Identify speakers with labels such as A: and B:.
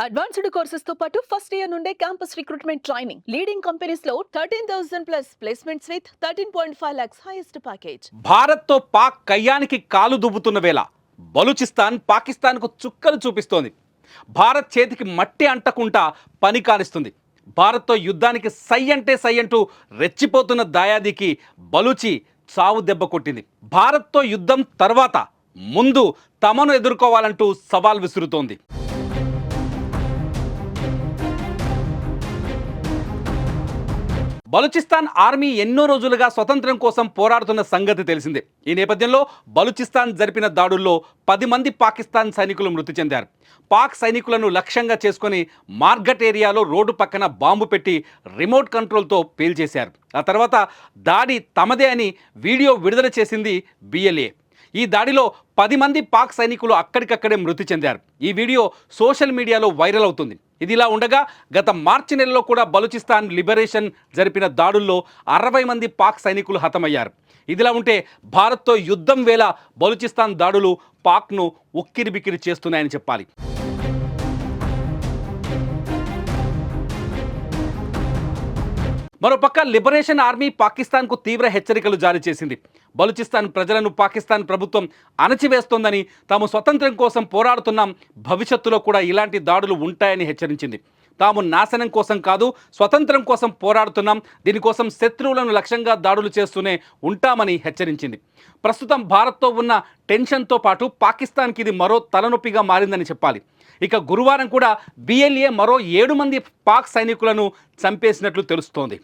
A: Advanced courses తో పాటు first year నుండే campus recruitment training leading companies లో 13,000 plus placements with 13.5 lakhs highest package.
B: Bharat తో పాక్ కయ్యానికి కాలు దువ్వుతున్న వేళ బలూచిస్తాన్ పాకిస్తాన్కు చుక్కలు చూపిస్తోంది. భారత్ చేతికి మట్టి అంటకుండా పని కానిస్తుంది. భారత్తో యుద్ధానికి సై అంటే సై అంటూ రెచ్చిపోతున్న దాయాదికి బలూచి చావు దెబ్బ కొట్టింది. భారత్తో యుద్ధం తర్వాత ముందు తమను ఎదుర్కోవాలంటూ సవాల్ విసురుతోంది. బలూచిస్తాన్ ఆర్మీ ఎన్నో రోజులుగా స్వతంత్రం కోసం పోరాడుతున్న సంగతి తెలిసిందే. ఈ నేపథ్యంలో బలూచిస్తాన్ జరిపిన దాడుల్లో 10 మంది పాకిస్తాన్ సైనికులు మృతి చెందారు. పాక్ సైనికులను లక్ష్యంగా చేసుకుని మార్గట్ ఏరియాలో రోడ్డు పక్కన బాంబు పెట్టి రిమోట్ కంట్రోల్తో పేల్చేశారు. ఆ తర్వాత దాడి తమదే అని వీడియో విడుదల చేసింది బిఎల్ఏ. ఈ దాడిలో 10 మంది పాక్ సైనికులు అక్కడికక్కడే మృతి చెందారు. ఈ వీడియో సోషల్ మీడియాలో వైరల్ అవుతుంది. ఇదిలా ఉండగా గత మార్చి నెలలో కూడా బలూచిస్తాన్ లిబరేషన్ జరిపిన దాడుల్లో 60 మంది పాక్ సైనికులు హతమయ్యారు. ఇదిలా ఉంటే భారత్తో యుద్ధం వేళ బలూచిస్తాన్ దాడులు పాక్ను ఉక్కిరిబిక్కిరి చేస్తున్నాయని చెప్పాలి. మరోపక్క లిబరేషన్ ఆర్మీ పాకిస్తాన్కు తీవ్ర హెచ్చరికలు జారీ చేసింది. బలూచిస్తాన్ ప్రజలను పాకిస్తాన్ ప్రభుత్వం అణచివేస్తోందని, తాము స్వతంత్రం కోసం పోరాడుతున్నాం, భవిష్యత్తులో కూడా ఇలాంటి దాడులు ఉంటాయని హెచ్చరించింది. తాము నాశనం కోసం కాదు, స్వతంత్రం కోసం పోరాడుతున్నాం, దీనికోసం శత్రువులను లక్ష్యంగా దాడులు చేస్తూనే ఉంటామని హెచ్చరించింది. ప్రస్తుతం భారత్తో ఉన్న టెన్షన్తో పాటు పాకిస్తాన్కి ఇది మరో తలనొప్పిగా మారిందని చెప్పాలి. ఇక గురువారం కూడా బిఎల్ఏ మరో 7 మంది పాక్ సైనికులను చంపేసినట్లు తెలుస్తోంది.